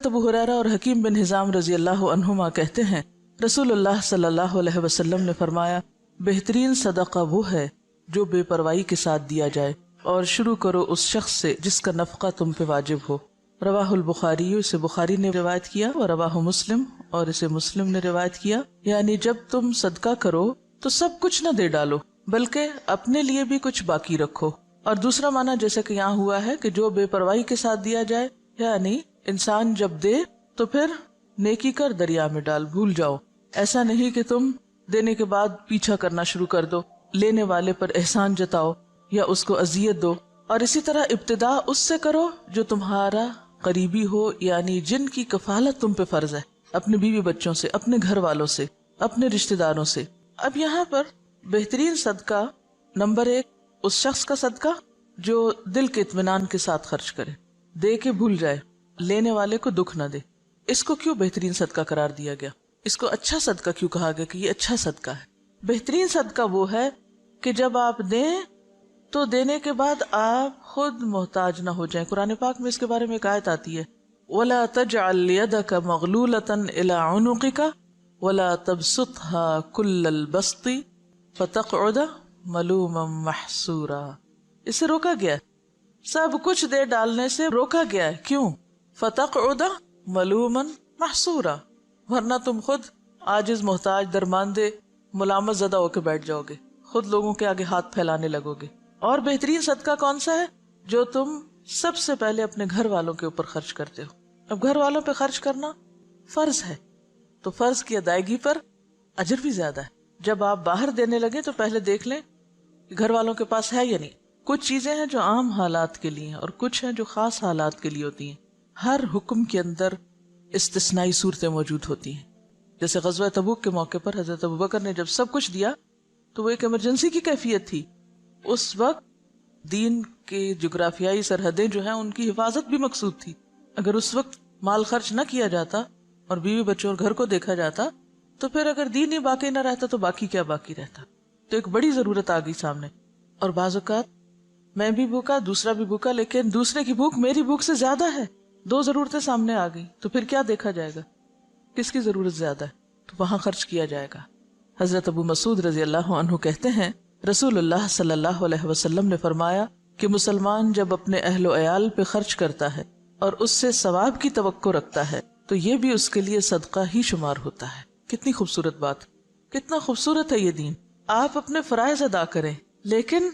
ابو ہریرہ اور حکیم بن حزام رضی اللہ عنہما کہتے ہیں رسول اللہ صلی اللہ علیہ وسلم نے فرمایا بہترین صدقہ وہ ہے جو بے پرواہی کے ساتھ دیا جائے، اور شروع کرو اس شخص سے جس کا نفقہ تم پہ واجب ہو۔ رواہ البخاری، اسے بخاری نے روایت کیا، اور رواہ مسلم، اور اسے مسلم نے روایت کیا۔ یعنی جب تم صدقہ کرو تو سب کچھ نہ دے ڈالو بلکہ اپنے لیے بھی کچھ باقی رکھو۔ اور دوسرا معنی جیسے کہ یہاں ہوا ہے کہ جو بے پرواہی کے ساتھ دیا جائے، یعنی انسان جب دے تو پھر نیکی کر دریا میں ڈال، بھول جاؤ۔ ایسا نہیں کہ تم دینے کے بعد پیچھا کرنا شروع کر دو، لینے والے پر احسان جتاؤ یا اس کو اذیت دو۔ اور اسی طرح ابتدا اس سے کرو جو تمہارا قریبی ہو، یعنی جن کی کفالت تم پہ فرض ہے، اپنے بیوی بچوں سے، اپنے گھر والوں سے، اپنے رشتہ داروں سے۔ اب یہاں پر بہترین صدقہ نمبر 1 اس شخص کا صدقہ جو دل کے اطمینان کے ساتھ خرچ کرے، دے کے بھول جائے، لینے والے کو دکھ نہ دے۔ اس کو کیوں بہترین صدقہ قرار دیا گیا؟ اس کو اچھا صدقہ کیوں کہا گیا کہ یہ اچھا صدقہ ہے؟ بہترین صدقہ وہ ہے کہ جب آپ دیں تو دینے کے بعد آپ خود محتاج نہ ہو جائیں۔ قرآن پاک میں اس کے بارے میں ایک آیت آتی ہے وَلَا تَجْعَلْ يَدَكَ مَغْلُولَةً إِلَىٰ عُنُقِكَ وَلَا تَبْسُطْهَا كُلَّ الْبَسْطِ فَتَقْعُدَ مَلُومًا مَحْسُورًا۔ اسے روکا گیا ہے، سب کچھ دے ڈالنے سے روکا گیا ہے۔ کیوں؟ فَتَقْعُدَ مَلُومًا مَحْسُورًا، ورنہ تم خود عاجز، محتاج، درماندے، ملامت زدہ ہو کے بیٹھ جاؤ گے، خود لوگوں کے آگے ہاتھ پھیلانے لگو گے۔ اور بہترین صدقہ کون سا ہے؟ جو تم سب سے پہلے اپنے گھر والوں کے اوپر خرچ کرتے ہو۔ اب گھر والوں پہ خرچ کرنا فرض ہے، تو فرض کی ادائیگی پر اجر بھی زیادہ ہے۔ جب آپ باہر دینے لگے تو پہلے دیکھ لیں کہ گھر والوں کے پاس ہے یا نہیں۔ کچھ چیزیں ہیں جو عام حالات کے لیے ہیں اور کچھ ہیں جو خاص حالات کے لیے ہوتی ہیں۔ ہر حکم کے اندر استثنائی صورتیں موجود ہوتی ہیں۔ جیسے غزوہ تبوک کے موقع پر حضرت ابوبکر نے جب سب کچھ دیا تو وہ ایک ایمرجنسی کی کیفیت تھی۔ اس وقت دین کے جغرافیائی سرحدیں جو ہیں ان کی حفاظت بھی مقصود تھی۔ اگر اس وقت مال خرچ نہ کیا جاتا اور بیوی بچوں اور گھر کو دیکھا جاتا تو پھر اگر دین ہی باقی نہ رہتا تو باقی کیا باقی رہتا۔ تو ایک بڑی ضرورت آ گئی سامنے، اور بعض اوقات میں بھی بھوکا، دوسرا بھی بھوکا، لیکن دوسرے کی بھوک میری بھوک سے زیادہ ہے، 2 ضرورتیں سامنے آ گئی، تو پھر کیا دیکھا جائے گا؟ کس کی ضرورت زیادہ ہے تو وہاں خرچ کیا جائے گا۔ حضرت ابو مسعود رضی اللہ عنہ کہتے ہیں رسول اللہ صلی اللہ علیہ وسلم نے فرمایا کہ مسلمان جب اپنے اہل و عیال پہ خرچ کرتا ہے اور اس سے ثواب کی توقع رکھتا ہے تو یہ بھی اس کے لیے صدقہ ہی شمار ہوتا ہے۔ کتنی خوبصورت بات، کتنا خوبصورت ہے یہ دین۔ آپ اپنے فرائض ادا کریں لیکن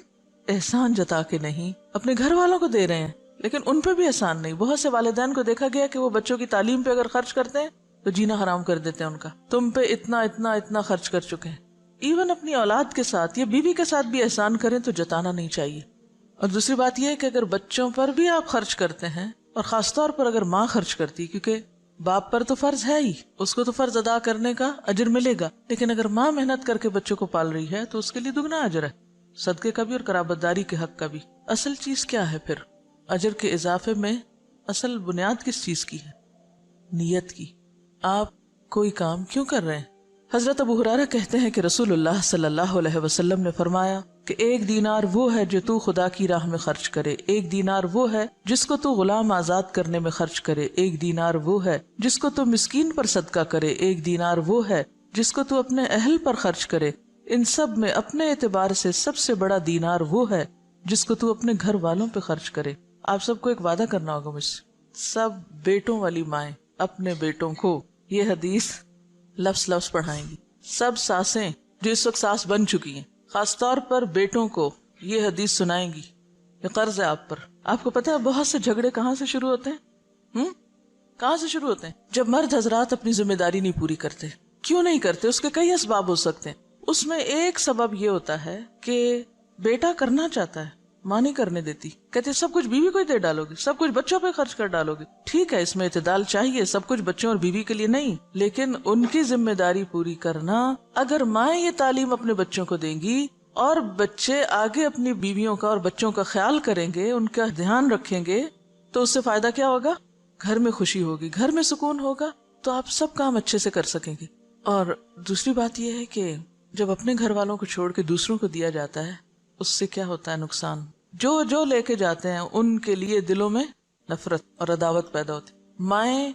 احسان جتا کے نہیں۔ اپنے گھر والوں کو دے رہے ہیں لیکن ان پہ بھی احسان نہیں۔ بہت سے والدین کو دیکھا گیا کہ وہ بچوں کی تعلیم پہ اگر خرچ کرتے ہیں تو جینا حرام کر دیتے ہیں ان کا، تم پہ اتنا اتنا اتنا خرچ کر چکے ہیں۔ ایون اپنی اولاد کے ساتھ یا بیوی کے ساتھ بھی احسان کریں تو جتانا نہیں چاہیے۔ اور دوسری بات یہ ہے کہ اگر بچوں پر بھی آپ خرچ کرتے ہیں، اور خاص طور پر اگر ماں خرچ کرتی، کیونکہ باپ پر تو فرض ہے ہی، اس کو تو فرض ادا کرنے کا اجر ملے گا، لیکن اگر ماں محنت کر کے بچوں کو پال رہی ہے تو اس کے لیے دگنا اجر ہے، صدقے کا بھی اور قرابت داری کے حق کا بھی۔ اصل چیز کیا ہے پھر اجر کے اضافے میں؟ اصل بنیاد کس چیز کی ہے؟ نیت کی۔ آپ کوئی کام کیوں کر رہے ہیں؟ حضرت ابو ہریرہ کہتے ہیں کہ رسول اللہ صلی اللہ علیہ وسلم نے فرمایا کہ 1 دینار وہ ہے جو تو خدا کی راہ میں خرچ کرے، 1 دینار وہ ہے جس کو تو غلام آزاد کرنے میں خرچ کرے، 1 دینار وہ ہے جس کو تو مسکین پر صدقہ کرے، 1 دینار وہ ہے جس کو تو اپنے اہل پر خرچ کرے۔ ان سب میں اپنے اعتبار سے سب سے بڑا دینار وہ ہے جس کو تو اپنے گھر والوں پہ خرچ کرے۔ آپ سب کو ایک وعدہ کرنا ہوگا مجھ سے، سب بیٹوں والی مائیں اپنے بیٹوں کو یہ حدیث لفظ لفظ پڑھائیں گی۔ سب ساسیں جو اس وقت ساس بن چکی ہیں خاص طور پر بیٹوں کو یہ حدیث سنائیں گی۔ یہ قرض ہے آپ پر۔ آپ کو پتہ ہے بہت سے جھگڑے کہاں سے شروع ہوتے ہیں؟ کہاں سے شروع ہوتے ہیں؟ جب مرد حضرات اپنی ذمہ داری نہیں پوری کرتے۔ کیوں نہیں کرتے؟ اس کے کئی اسباب ہو سکتے ہیں۔ اس میں ایک سبب یہ ہوتا ہے کہ بیٹا کرنا چاہتا ہے، ماں نہیں کرنے دیتی، کہتے سب کچھ بیوی کو ہی دے ڈالو گے، سب کچھ بچوں پہ خرچ کر ڈالو گے۔ ٹھیک ہے، اس میں اعتدال چاہیے، سب کچھ بچوں اور بیوی کے لیے نہیں، لیکن ان کی ذمہ داری پوری کرنا۔ اگر مائیں یہ تعلیم اپنے بچوں کو دیں گی اور بچے آگے اپنی بیویوں کا اور بچوں کا خیال کریں گے، ان کا دھیان رکھیں گے، تو اس سے فائدہ کیا ہوگا؟ گھر میں خوشی ہوگی، گھر میں سکون ہوگا، تو آپ سب کام اچھے سے کر سکیں گے۔ اور دوسری بات یہ ہے کہ جب اپنے گھر والوں کو چھوڑ کے دوسروں کو دیا جاتا ہے، اس سے کیا ہوتا ہے نقصان؟ جو لے کے جاتے ہیں ان کے لیے دلوں میں نفرت اور عداوت پیدا ہوتی۔ مائیں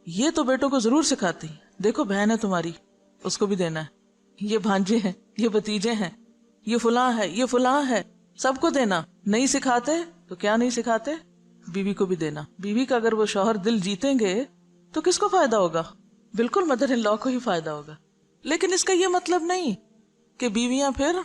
یہ تو بیٹوں کو ضرور سکھاتی ہیں، دیکھو بہن ہے تمہاری، اس کو بھی دینا ہے، یہ بھانجے ہیں، یہ بھتیجے ہیں، یہ فلاں ہے، یہ فلاں ہے، سب کو دینا. نہیں سکھاتے تو کیا نہیں سکھاتے؟ بیوی کو بھی دینا. بیوی کا اگر وہ شوہر دل جیتیں گے تو کس کو فائدہ ہوگا؟ بالکل مدر ان لا کو ہی فائدہ ہوگا. لیکن اس کا یہ مطلب نہیں کہ بیویاں پھر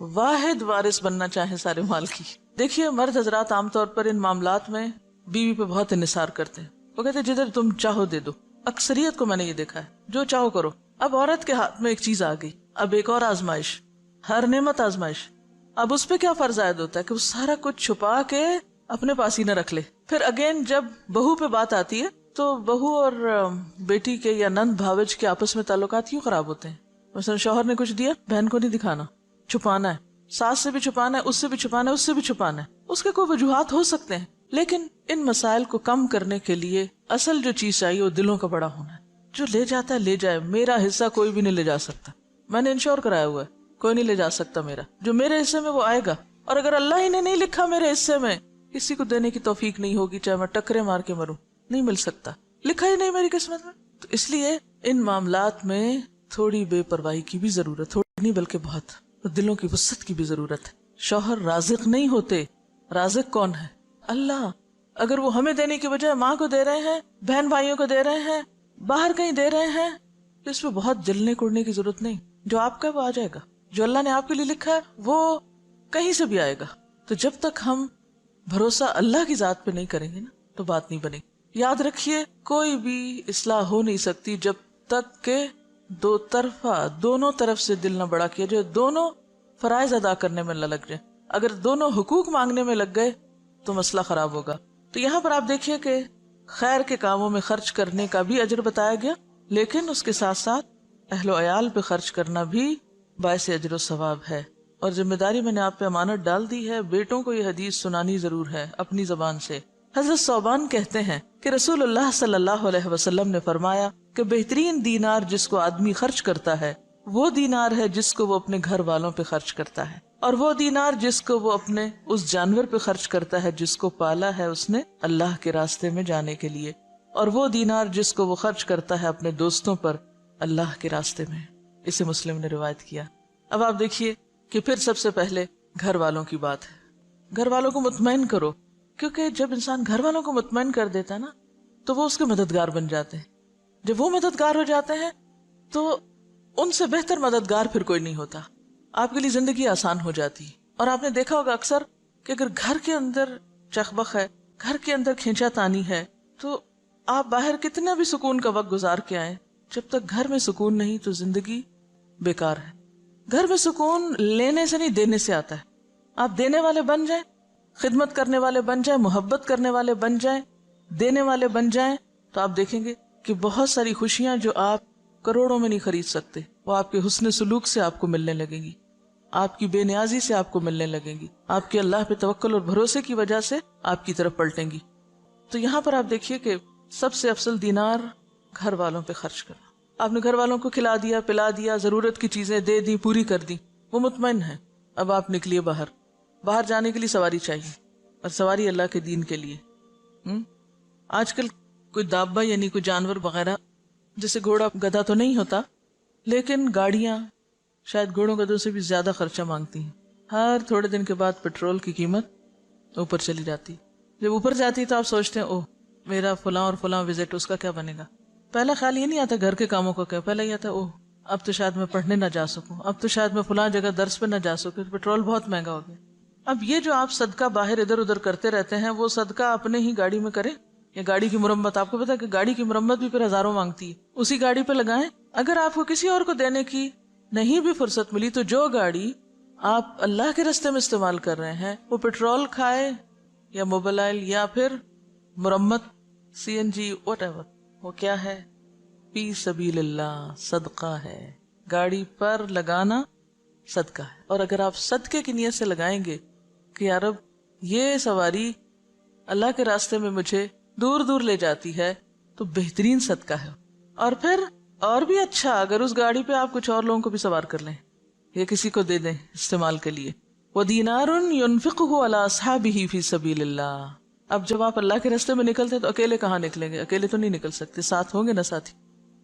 واحد وارث بننا چاہیں سارے مال کی. دیکھیے مرد حضرات عام طور پر ان معاملات میں بیوی پہ بہت انحصار کرتے ہیں. وہ کہتے ہیں جدھر تم چاہو دے دو. اکثریت کو میں نے یہ دیکھا ہے، جو چاہو کرو. اب عورت کے ہاتھ میں ایک چیز آ گئی، اب ایک اور آزمائش، ہر نعمت آزمائش. اب اس پہ کیا فرض عائد ہوتا ہے کہ وہ سارا کچھ چھپا کے اپنے پاس ہی نہ رکھ لے. پھر اگین جب بہو پہ بات آتی ہے تو بہو اور بیٹی کے یا نند بھاوج کے آپس میں تعلقات کیوں خراب ہوتے ہیں؟ مثلا شوہر نے کچھ دیا، بہن کو نہیں دکھانا، چھپانا ہے. ساس سے بھی چھپانا ہے، اس سے بھی چھپانا ہے، اس سے بھی چھپانا ہے. اس کے کوئی وجوہات ہو سکتے ہیں، لیکن ان مسائل کو کم کرنے کے لیے اصل جو چیز چاہیے وہ دلوں کا بڑا ہونا ہے. جو لے جاتا ہے لے جائے، میرا حصہ کوئی بھی نہیں لے جا سکتا. میں نے انشور کرایا ہوا ہے، کوئی نہیں لے جا سکتا میرا. جو میرے حصے میں وہ آئے گا، اور اگر اللہ ہی نے نہیں لکھا میرے حصے میں، کسی کو دینے کی توفیق نہیں ہوگی، چاہے میں ٹکرے مار کے مروں، نہیں مل سکتا، لکھا ہی نہیں میری قسمت میں. تو اس لیے ان معاملات میں تھوڑی بے پرواہی کی بھی ضرورت، تھوڑی نہیں بلکہ بہت، دلوں کی وسعت کی بھی ضرورت ہے. شوہر رازق نہیں ہوتے، رازق کون ہے؟ اللہ. اگر وہ ہمیں دینے کی بجائے ماں کو دے رہے ہیں، بہن بھائیوں کو دے رہے ہیں، باہر کہیں دے رہے ہیں، تو اس میں بہت جلنے کوڑنے کی ضرورت نہیں. جو آپ کا وہ آ جائے گا، جو اللہ نے آپ کے لیے لکھا ہے وہ کہیں سے بھی آئے گا. تو جب تک ہم بھروسہ اللہ کی ذات پہ نہیں کریں گے نا تو بات نہیں بنے. یاد رکھیے کوئی بھی اصلاح ہو نہیں سکتی جب تک کہ دو طرفہ، دونوں طرف سے دل نہ بڑا کیا جائے، دونوں فرائض ادا کرنے میں نہ لگ جائے. اگر دونوں حقوق مانگنے میں لگ گئے تو مسئلہ خراب ہوگا. تو یہاں پر آپ دیکھیے کہ خیر کے کاموں میں خرچ کرنے کا بھی اجر بتایا گیا، لیکن اس کے ساتھ ساتھ اہل و عیال پہ خرچ کرنا بھی باعث اجر و ثواب ہے. اور ذمہ داری میں نے آپ پہ امانت ڈال دی ہے، بیٹوں کو یہ حدیث سنانی ضرور ہے اپنی زبان سے. حضرت ثوبان کہتے ہیں کہ رسول اللہ صلی اللہ علیہ وسلم نے فرمایا کہ بہترین دینار جس کو آدمی خرچ کرتا ہے وہ دینار ہے جس کو وہ اپنے گھر والوں پہ خرچ کرتا ہے، اور وہ دینار جس کو وہ اپنے اس جانور پہ خرچ کرتا ہے جس کو پالا ہے اس نے اللہ کے راستے میں جانے کے لیے، اور وہ دینار جس کو وہ خرچ کرتا ہے اپنے دوستوں پر اللہ کے راستے میں. اسے مسلم نے روایت کیا. اب آپ دیکھیے کہ پھر سب سے پہلے گھر والوں کی بات ہے. گھر والوں کو مطمئن کرو، کیونکہ جب انسان گھر والوں کو مطمئن کر دیتا ہے نا تو وہ اس کے مددگار بن جاتے ہیں. جب وہ مددگار ہو جاتے ہیں تو ان سے بہتر مددگار پھر کوئی نہیں ہوتا. آپ کے لیے زندگی آسان ہو جاتی ہے. اور آپ نے دیکھا ہوگا اکثر کہ اگر گھر کے اندر چخبخ ہے، گھر کے اندر کھینچا تانی ہے، تو آپ باہر کتنا بھی سکون کا وقت گزار کے آئیں، جب تک گھر میں سکون نہیں تو زندگی بیکار ہے. گھر میں سکون لینے سے نہیں دینے سے آتا ہے. آپ دینے والے بن جائیں، خدمت کرنے والے بن جائیں، محبت کرنے والے بن جائیں، دینے والے بن جائیں، تو آپ دیکھیں گے کہ بہت ساری خوشیاں جو آپ کروڑوں میں نہیں خرید سکتے وہ آپ کے حسن سلوک سے آپ کو ملنے لگیں گی، آپ کی بے نیازی سے آپ کو ملنے لگیں گی، آپ کے اللہ پہ توکل اور بھروسے کی وجہ سے آپ کی طرف پلٹیں گی. تو یہاں پر آپ دیکھیے کہ سب سے افضل دینار گھر والوں پہ خرچ کرنا. آپ نے گھر والوں کو کھلا دیا، پلا دیا، ضرورت کی چیزیں دے دی، پوری کر دی، وہ مطمئن ہے. اب آپ نکلیے باہر جانے کے لیے سواری چاہیے، اور سواری اللہ کے دین کے لیے. آج کل کوئی دابہ یعنی کوئی جانور وغیرہ، جیسے گھوڑا گدھا تو نہیں ہوتا، لیکن گاڑیاں شاید گھوڑوں گدھوں سے بھی زیادہ خرچہ مانگتی ہیں. ہر تھوڑے دن کے بعد پیٹرول کی قیمت اوپر چلی جاتی. جب اوپر جاتی تو آپ سوچتے ہیں اوہ میرا فلاں اور فلاں وزٹ، اس کا کیا بنے گا. پہلا خیال یہ نہیں آتا گھر کے کاموں کا کیا، پہلا یہ آتا اوہ اب تو شاید میں پڑھنے نہ جا سکوں، اب تو شاید میں فلاں جگہ درس پہ نہ جا سکوں، پیٹرول بہت مہنگا ہو گیا. اب یہ جو آپ صدقہ باہر ادھر ادھر کرتے رہتے ہیں، وہ صدقہ اپنے ہی گاڑی میں کریں، یا گاڑی کی مرمت. آپ کو پتا ہے کہ گاڑی کی مرمت بھی پھر ہزاروں مانگتی ہے، اسی گاڑی پہ لگائیں. اگر آپ کو کسی اور کو دینے کی نہیں بھی فرصت ملی تو جو گاڑی آپ اللہ کے راستے میں استعمال کر رہے ہیں وہ پیٹرول کھائے یا موبائل یا پھر مرمت، CNG واٹ ایور، وہ کیا ہے؟ فی سبیل اللہ، صدقہ ہے. گاڑی پر لگانا صدقہ ہے. اور اگر آپ صدقے کی نیت سے لگائیں گے کہ یا رب یہ سواری اللہ کے راستے میں مجھے دور دور لے جاتی ہے، تو بہترین صدقہ ہے. اور پھر اور بھی اچھا اگر اس گاڑی پہ آپ کچھ اور لوگوں کو بھی سوار کر لیں یا کسی کو دے دیں استعمال کے لیے. وَدِينَارٌ يُنْفِقُهُ عَلَىٰ أَصْحَابِهِ فِي سَبِيلِ اللَّهِ. اب جب آپ اللہ کے راستے میں نکلتے ہیں تو اکیلے کہاں نکلیں گے؟ اکیلے تو نہیں نکل سکتے، ساتھ ہوں گے نا ساتھی.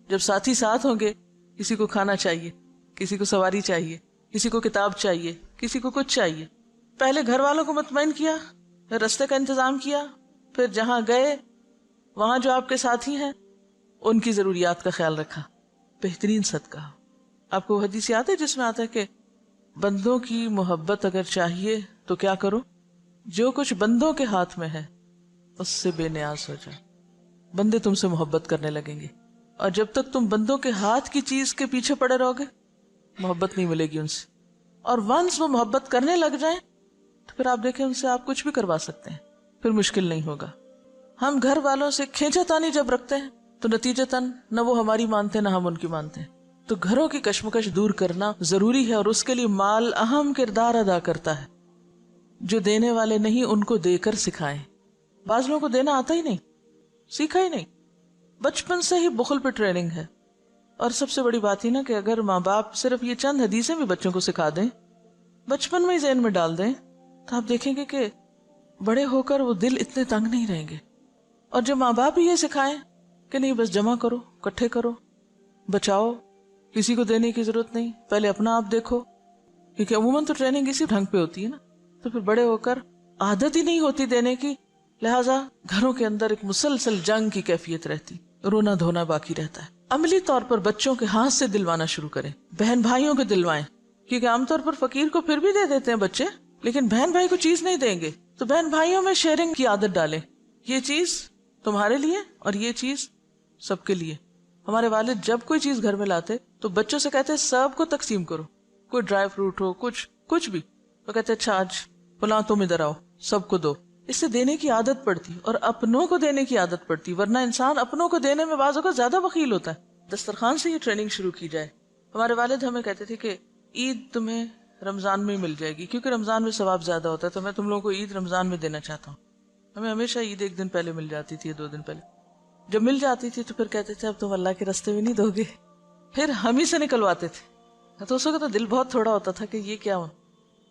جب ساتھی ساتھ ہوں گے، کسی کو کھانا چاہیے، کسی کو سواری چاہیے، کسی کو کتاب چاہیے، کسی کو کچھ چاہیے. پہلے گھر والوں کو مطمئن کیا، پھر راستے کا انتظام کیا، پھر جہاں گئے وہاں جو آپ کے ساتھی ہیں ان کی ضروریات کا خیال رکھا. بہترین صدقہ. آپ کو حدیث یاد ہے جس میں آتا ہے کہ بندوں کی محبت اگر چاہیے تو کیا کرو؟ جو کچھ بندوں کے ہاتھ میں ہے اس سے بے نیاز ہو جائے. بندے تم سے محبت کرنے لگیں گے، اور جب تک تم بندوں کے ہاتھ کی چیز کے پیچھے پڑے رہو گے محبت نہیں ملے گی ان سے. اور ونس وہ محبت کرنے لگ جائیں تو پھر آپ دیکھیں ان سے آپ کچھ بھی کروا سکتے ہیں، پھر مشکل نہیں ہوگا. ہم گھر والوں سے کھینچا تانی جب رکھتے ہیں تو نتیجتاً نہ وہ ہماری مانتے نہ ہم ان کی مانتے ہیں. تو گھروں کی کشمکش دور کرنا ضروری ہے، اور اس کے لیے مال اہم کردار ادا کرتا ہے. جو دینے والے نہیں ان کو دے کر سکھائیں. بعض لوگوں کو دینا آتا ہی نہیں، سیکھا ہی نہیں، بچپن سے ہی بخل پہ ٹریننگ ہے. اور سب سے بڑی بات ہی نا کہ اگر ماں باپ صرف یہ چند حدیثیں بھی بچوں کو سکھا دیں، بچپن میں ہی ذہن میں ڈال دیں، تو آپ دیکھیں گے کہ بڑے ہو کر وہ دل اتنے تنگ نہیں رہیں گے. اور جب ماں باپ ہی یہ سکھائیں کہ نہیں بس جمع کرو، اکٹھے کرو، بچاؤ، کسی کو دینے کی ضرورت نہیں، پہلے اپنا آپ دیکھو، کیونکہ عموماً تو ٹریننگ اسی ڈھنگ پہ ہوتی ہے نا، تو پھر بڑے ہو کر عادت ہی نہیں ہوتی دینے کی، لہٰذا گھروں کے اندر ایک مسلسل جنگ کی کیفیت رہتی، رونا دھونا باقی رہتا ہے. عملی طور پر بچوں کے ہاتھ سے دلوانا شروع کریں، بہن بھائیوں کو دلوائیں، کیونکہ عام طور پر فقیر کو پھر بھی دے دیتے ہیں بچے، لیکن بہن بھائی کو چیز نہیں دیں گے. تو بہن بھائیوں میں شیئرنگ کی عادت ڈالیں، یہ چیز تمہارے لیے اور یہ چیز سب کے لیے. ہمارے والد جب کوئی چیز گھر میں لاتے تو بچوں سے کہتے سب کو تقسیم کرو، کوئی ڈرائی فروٹ ہو، کچھ بھی، تو کہتے اچھا آج فلاں تم ادھر آؤ، سب کو دو. اس سے دینے کی عادت پڑتی اور اپنوں کو دینے کی عادت پڑتی، ورنہ انسان اپنوں کو دینے میں بعض اوقات زیادہ بخیل ہوتا ہے. دسترخوان سے یہ ٹریننگ شروع کی جائے. ہمارے والد ہمیں کہتے تھے کہ عید تمہیں رمضان میں مل جائے گی، کیونکہ رمضان میں ثواب زیادہ ہوتا ہے، تو میں تم لوگوں کو عید رمضان میں دینا چاہتا ہوں. ہمیں ہمیشہ عید ایک دن پہلے مل جاتی تھی، 2 دن پہلے. جب مل جاتی تھی تو پھر کہتے تھے اب تم اللہ کے راستے میں نہیں دو گے، پھر ہم ہی سے نکلواتے تھے. تو اس وقت تو دل بہت تھوڑا ہوتا تھا کہ یہ کیا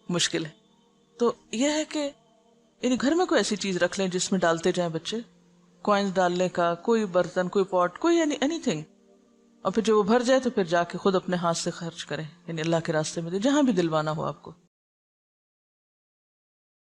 مشکل ہے. تو یہ ہے کہ یعنی گھر میں کوئی ایسی چیز رکھ لیں جس میں ڈالتے جائیں بچے، کوائنز ڈالنے کا، کوئی برتن، کوئی پاٹ، کوئی اینی تھنگ، اور پھر جب وہ بھر جائے تو پھر جا کے خود اپنے ہاتھ سے خرچ کریں، یعنی اللہ کے راستے میں دے، جہاں بھی دلوانا ہو آپ کو.